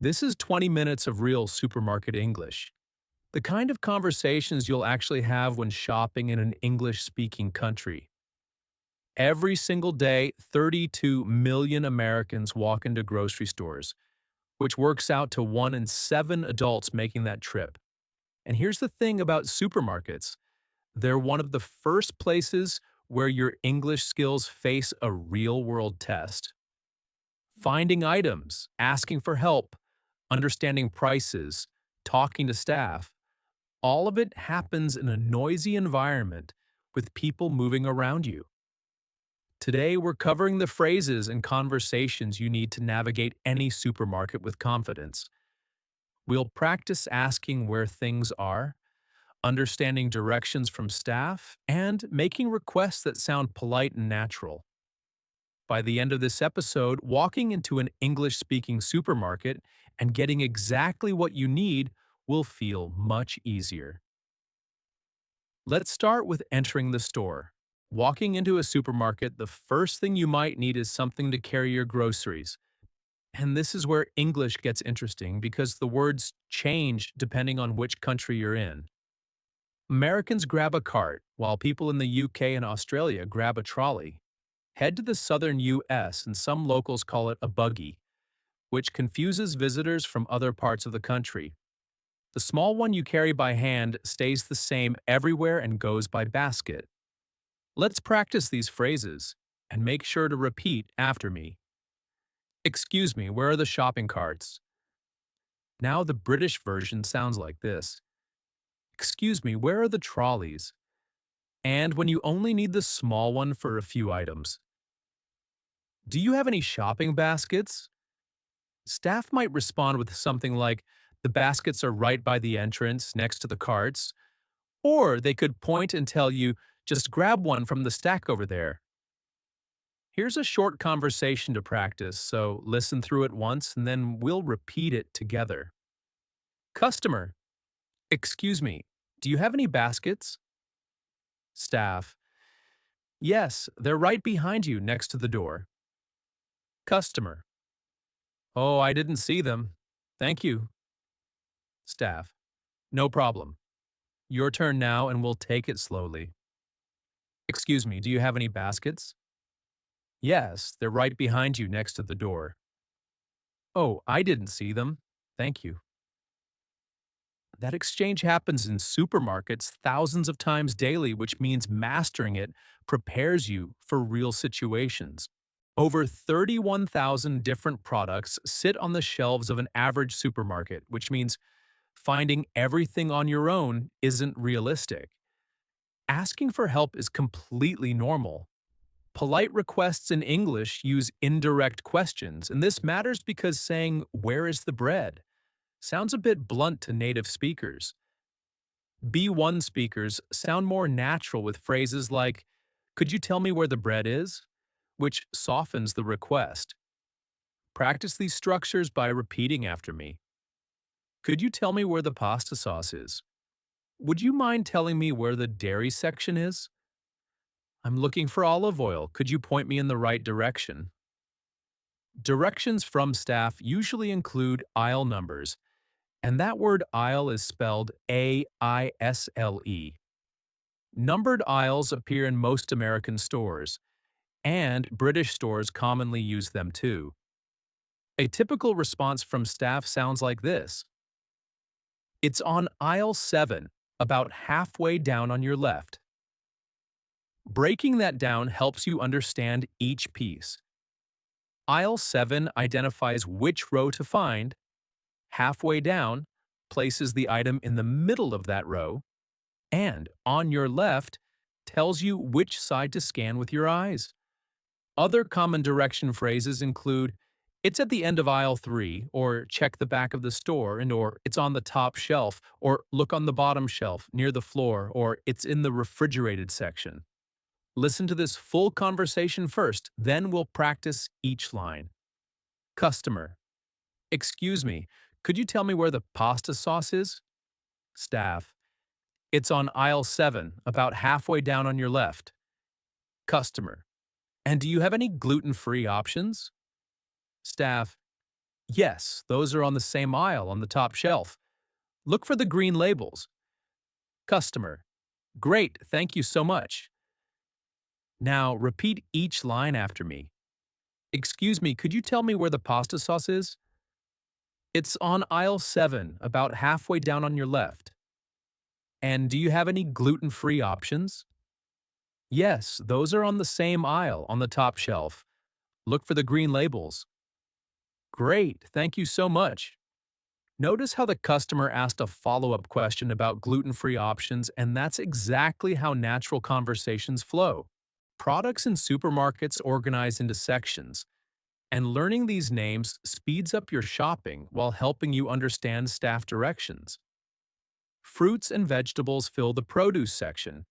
This is 20 minutes of real supermarket English. The kind of conversations you'll actually have when shopping in an English-speaking country. Every single day, 32 million Americans walk into grocery stores, which works out to 1 in 7 adults making that trip. And here's the thing about supermarkets. They're one of the first places where your English skills face a real-world test. Finding items, asking for help, understanding prices, talking to staff, all of it happens in a noisy environment with people moving around you. Today, we're covering the phrases and conversations you need to navigate any supermarket with confidence. We'll practice asking where things are, understanding directions from staff, and making requests that sound polite and natural. By the end of this episode, walking into an English-speaking supermarket and getting exactly what you need will feel much easier. Let's start with entering the store. Walking into a supermarket, the first thing you might need is something to carry your groceries. And this is where English gets interesting because the words change depending on which country you're in. Americans grab a cart, while people in the UK and Australia grab a trolley. Head to the southern US and some locals call it a buggy, which confuses visitors from other parts of the country. The small one you carry by hand stays the same everywhere and goes by basket. Let's practice these phrases and make sure to repeat after me. Excuse me, where are the shopping carts? Now the British version sounds like this. Excuse me, where are the trolleys? And when you only need the small one for a few items. Do you have any shopping baskets? Staff might respond with something like, the baskets are right by the entrance next to the carts, or they could point and tell you, just grab one from the stack over there. Here's a short conversation to practice, so listen through it once and then we'll repeat it together. Customer, excuse me, do you have any baskets? Staff, yes, they're right behind you next to the door. Customer, oh, I didn't see them. Thank you. Staff, no problem. Your turn now and we'll take it slowly. Excuse me, do you have any baskets? Yes, they're right behind you next to the door. Oh, I didn't see them. Thank you. That exchange happens in supermarkets thousands of times daily, which means mastering it prepares you for real situations. Over 31,000 different products sit on the shelves of an average supermarket, which means finding everything on your own isn't realistic. Asking for help is completely normal. Polite requests in English use indirect questions, and this matters because saying, "Where is the bread?" sounds a bit blunt to native speakers. B1 speakers sound more natural with phrases like, "Could you tell me where the bread is?" which softens the request. Practice these structures by repeating after me. Could you tell me where the pasta sauce is? Would you mind telling me where the dairy section is? I'm looking for olive oil. Could you point me in the right direction? Directions from staff usually include aisle numbers, and that word aisle is spelled A-I-S-L-E. Numbered aisles appear in most American stores, and British stores commonly use them too. A typical response from staff sounds like this. It's on aisle 7, about halfway down on your left. Breaking that down helps you understand each piece. Aisle 7 identifies which row to find. Halfway down places the item in the middle of that row. And on your left tells you which side to scan with your eyes. Other common direction phrases include, it's at the end of aisle 3, or check the back of the store, and or it's on the top shelf, or look on the bottom shelf near the floor, or it's in the refrigerated section. Listen to this full conversation first, then we'll practice each line. Customer, excuse me, could you tell me where the pasta sauce is? Staff, it's on aisle 7, about halfway down on your left. Customer, and do you have any gluten-free options? Staff, Yes, those are on the same aisle on the top shelf. Look for the green labels. Customer. Great, thank you so much. Now repeat each line after me. Excuse me, could you tell me where the pasta sauce is? It's on aisle 7, about halfway down on your left. And do you have any gluten-free options? Yes, those are on the same aisle on the top shelf. Look for the green labels. Great, thank you so much. Notice how the customer asked a follow-up question about gluten-free options, and that's exactly how natural conversations flow. Products in supermarkets organize into sections, and learning these names speeds up your shopping while helping you understand staff directions. Fruits and vegetables fill the produce section,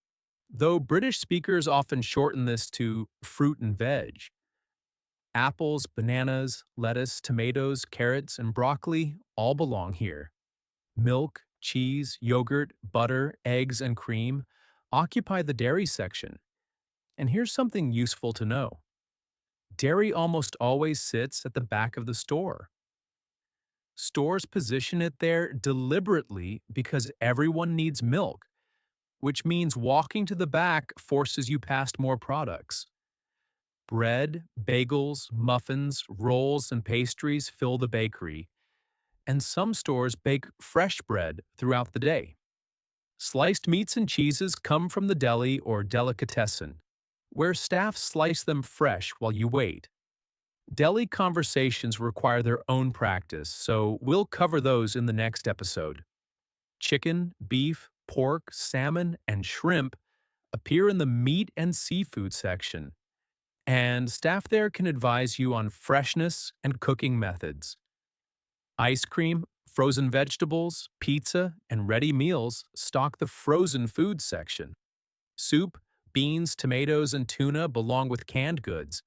though British speakers often shorten this to fruit and veg. Apples, bananas, lettuce, tomatoes, carrots, and broccoli all belong here. Milk, cheese, yogurt, butter, eggs, and cream occupy the dairy section. And here's something useful to know. Dairy almost always sits at the back of the store. Stores position it there deliberately because everyone needs milk, which means walking to the back forces you past more products. Bread, bagels, muffins, rolls, and pastries fill the bakery, and some stores bake fresh bread throughout the day. Sliced meats and cheeses come from the deli or delicatessen, where staff slice them fresh while you wait. Deli conversations require their own practice, so we'll cover those in the next episode. Chicken, beef, pork, salmon, and shrimp appear in the meat and seafood section, and staff there can advise you on freshness and cooking methods. Ice cream, frozen vegetables, pizza, and ready meals stock the frozen food section. Soup, beans, tomatoes, and tuna belong with canned goods,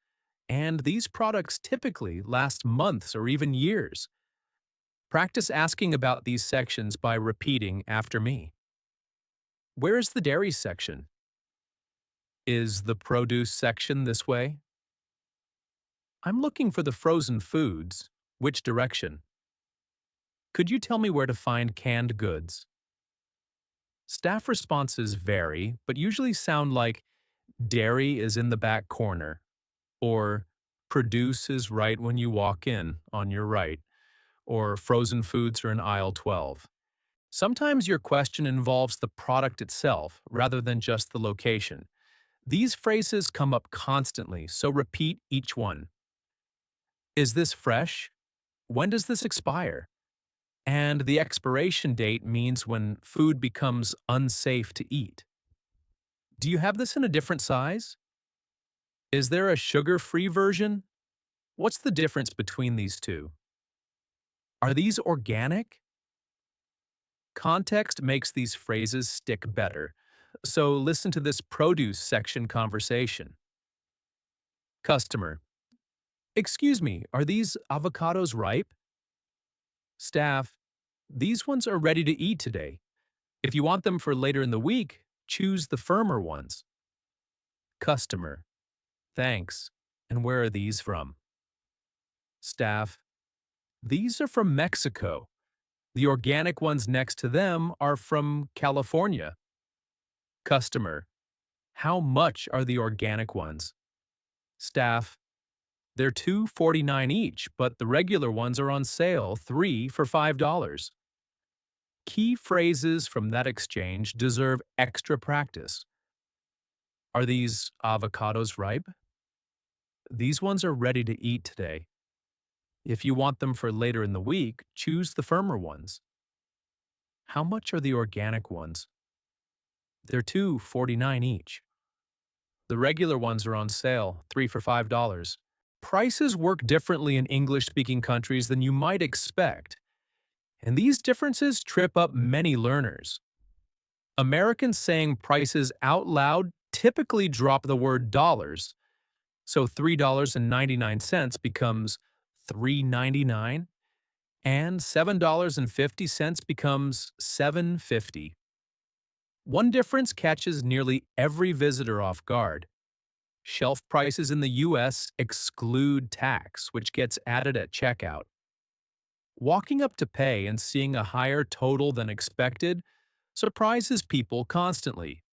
and these products typically last months or even years. Practice asking about these sections by repeating after me. Where is the dairy section? Is the produce section this way? I'm looking for the frozen foods. Which direction? Could you tell me where to find canned goods? Staff responses vary, but usually sound like dairy is in the back corner, or produce is right when you walk in on your right, or frozen foods are in aisle 12. Sometimes your question involves the product itself rather than just the location. These phrases come up constantly, so repeat each one. Is this fresh? When does this expire? And the expiration date means when food becomes unsafe to eat. Do you have this in a different size? Is there a sugar-free version? What's the difference between these two? Are these organic? Context makes these phrases stick better, so listen to this produce section conversation. Customer. Excuse me, are these avocados ripe? Staff. These ones are ready to eat today. If you want them for later in the week, choose the firmer ones. Customer. Thanks. And where are these from? Staff. These are from Mexico. The organic ones next to them are from California. Customer. How much are the organic ones? Staff. They're $2.49 each, but the regular ones are on sale, 3 for $5. Key phrases from that exchange deserve extra practice. Are these avocados ripe? These ones are ready to eat today. If you want them for later in the week, choose the firmer ones. How much are the organic ones? They're $2.49 each. The regular ones are on sale, 3 for $5. Prices work differently in English-speaking countries than you might expect, and these differences trip up many learners. Americans saying prices out loud typically drop the word dollars, so $3.99 becomes $3.99, and $7.50 becomes $7.50. One difference catches nearly every visitor off guard. Shelf prices in the U.S. exclude tax, which gets added at checkout. Walking up to pay and seeing a higher total than expected surprises people constantly.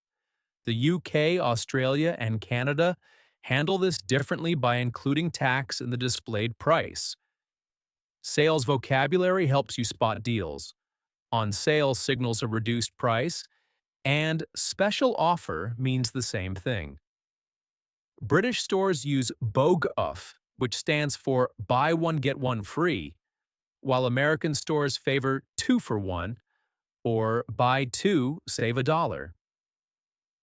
The UK, Australia, and Canada handle this differently by including tax in the displayed price. Sales vocabulary helps you spot deals. On sale signals a reduced price, and special offer means the same thing. British stores use BOGOF, which stands for buy one get one free, while American stores favor 2 for 1 or buy 2 save a dollar.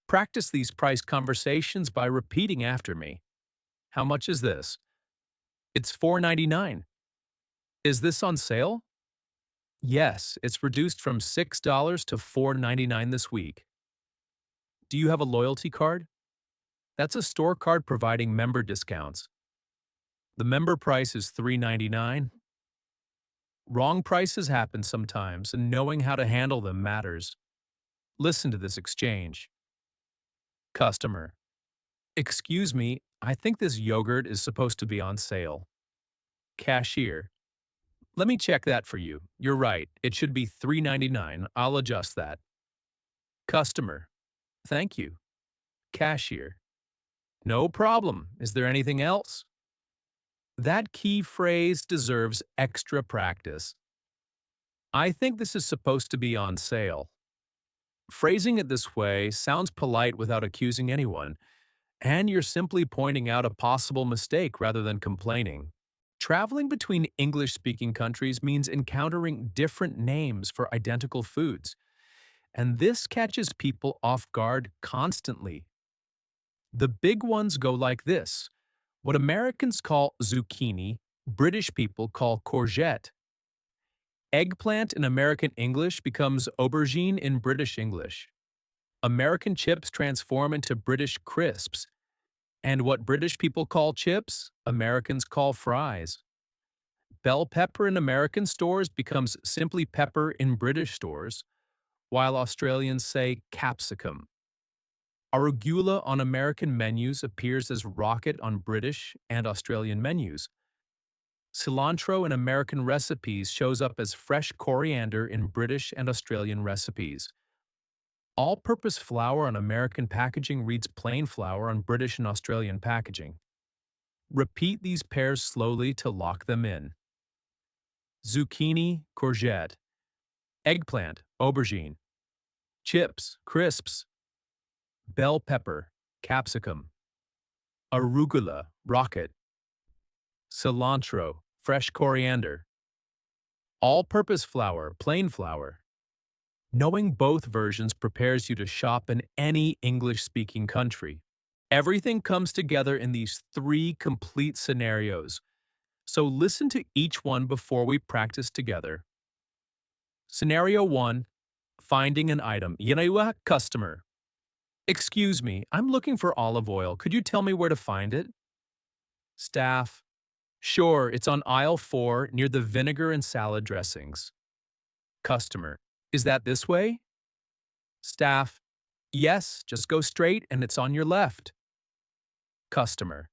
Practice these price conversations by repeating after me. How much is this? It's $4.99. Is this on sale? Yes, it's reduced from $6 to $4.99 this week. Do you have a loyalty card? That's a store card providing member discounts. The member price is $3.99. Wrong prices happen sometimes, and knowing how to handle them matters. Listen to this exchange. Customer. Excuse me, I think this yogurt is supposed to be on sale. Cashier. Let me check that for you. You're right, it should be $3.99. I'll adjust that. Customer. Thank you. Cashier. No problem. Is there anything else? That key phrase deserves extra practice. I think this is supposed to be on sale. Phrasing it this way sounds polite without accusing anyone, and you're simply pointing out a possible mistake rather than complaining. Traveling between English-speaking countries means encountering different names for identical foods, and this catches people off guard constantly. The big ones go like this. What Americans call zucchini, British people call courgette. Eggplant in American English becomes aubergine in British English. American chips transform into British crisps, and what British people call chips, Americans call fries. Bell pepper in American stores becomes simply pepper in British stores, while Australians say capsicum. Arugula on American menus appears as rocket on British and Australian menus. Cilantro in American recipes shows up as fresh coriander in British and Australian recipes. All-purpose flour on American packaging reads plain flour on British and Australian packaging. Repeat these pairs slowly to lock them in. Zucchini, courgette. Eggplant, aubergine. Chips, crisps. Bell pepper, capsicum. Arugula, rocket. Cilantro, fresh coriander. All-purpose flour, plain flour. Knowing both versions prepares you to shop in any English-speaking country. Everything comes together in these 3 complete scenarios, so listen to each one before we practice together. Scenario 1. Finding an item. Yunaiwa customer. Excuse me, I'm looking for olive oil. Could you tell me where to find it? Staff. Sure, it's on aisle 4 near the vinegar and salad dressings. Customer. Is that this way? Staff. Yes, just go straight and it's on your left. Customer.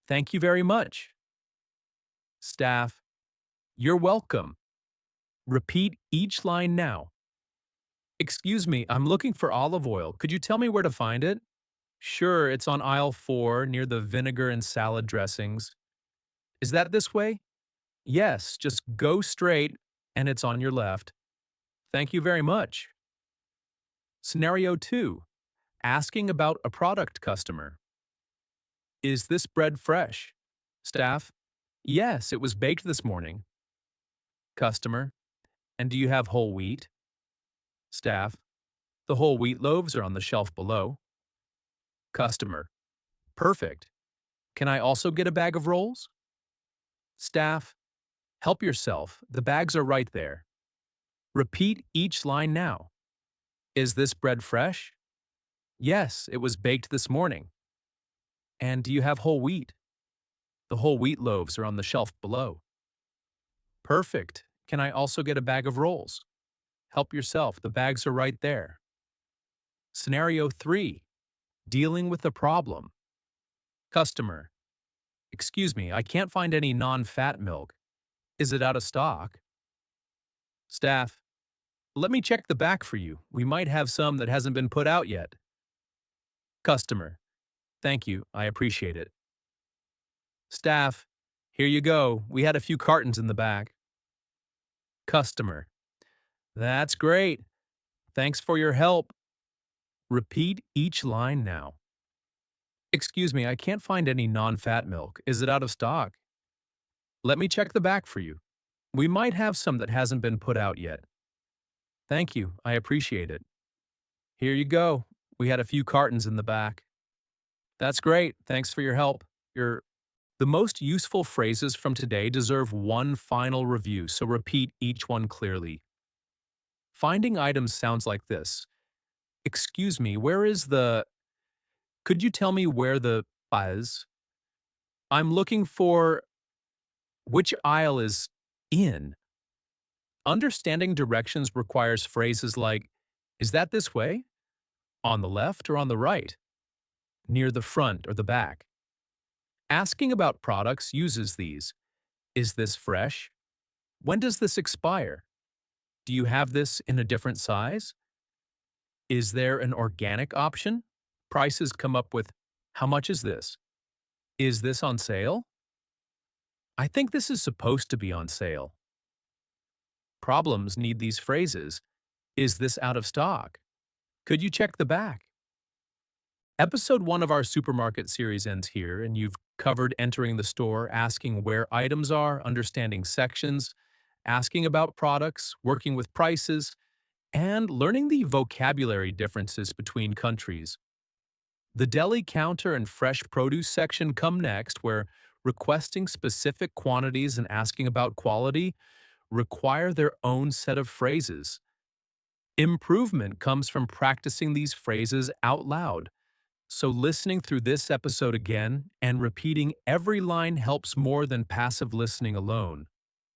Thank you very much. Staff. You're welcome. Repeat each line now. Excuse me, I'm looking for olive oil. Could you tell me where to find it? Sure, it's on aisle 4 near the vinegar and salad dressings. Is that this way? Yes, just go straight and it's on your left. Thank you very much. Scenario 2. Asking about a product customer. Is this bread fresh? Staff. Yes, it was baked this morning. Customer. And do you have whole wheat? Staff. The whole wheat loaves are on the shelf below. Customer. Perfect. Can I also get a bag of rolls? Staff. Help yourself. The bags are right there. Repeat each line now. Is this bread fresh? Yes, it was baked this morning. And do you have whole wheat? The whole wheat loaves are on the shelf below. Perfect. Can I also get a bag of rolls? Help yourself. The bags are right there. Scenario 3. Dealing with a problem. Customer. Excuse me, I can't find any non-fat milk. Is it out of stock? Staff, let me check the back for you. We might have some that hasn't been put out yet. Customer, thank you. I appreciate it. Staff, here you go. We had a few cartons in the back. Customer, that's great. Thanks for your help. Repeat each line now. Excuse me, I can't find any non-fat milk. Is it out of stock? Let me check the back for you. We might have some that hasn't been put out yet. Thank you. I appreciate it. Here you go. We had a few cartons in the back. That's great. Thanks for your help. The most useful phrases from today deserve one final review, so repeat each one clearly. Finding items sounds like this. Excuse me, where is the... Could you tell me where the is? I'm looking for... Which aisle is in? Understanding directions requires phrases like, is that this way? On the left or on the right? Near the front or the back? Asking about products uses these. Is this fresh? When does this expire? Do you have this in a different size? Is there an organic option? Prices come up with, how much is this? Is this on sale? I think this is supposed to be on sale. Problems need these phrases. Is this out of stock? Could you check the back? Episode 1 of our supermarket series ends here, and you've covered entering the store, asking where items are, understanding sections, asking about products, working with prices, and learning the vocabulary differences between countries. The deli counter and fresh produce section come next, where requesting specific quantities and asking about quality require their own set of phrases. Improvement comes from practicing these phrases out loud. So listening through this episode again and repeating every line helps more than passive listening alone.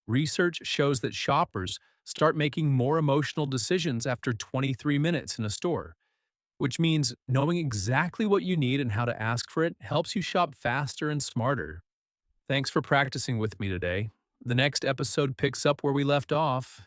Research shows that shoppers start making more emotional decisions after 23 minutes in a store, which means knowing exactly what you need and how to ask for it helps you shop faster and smarter. Thanks for practicing with me today. The next episode picks up where we left off.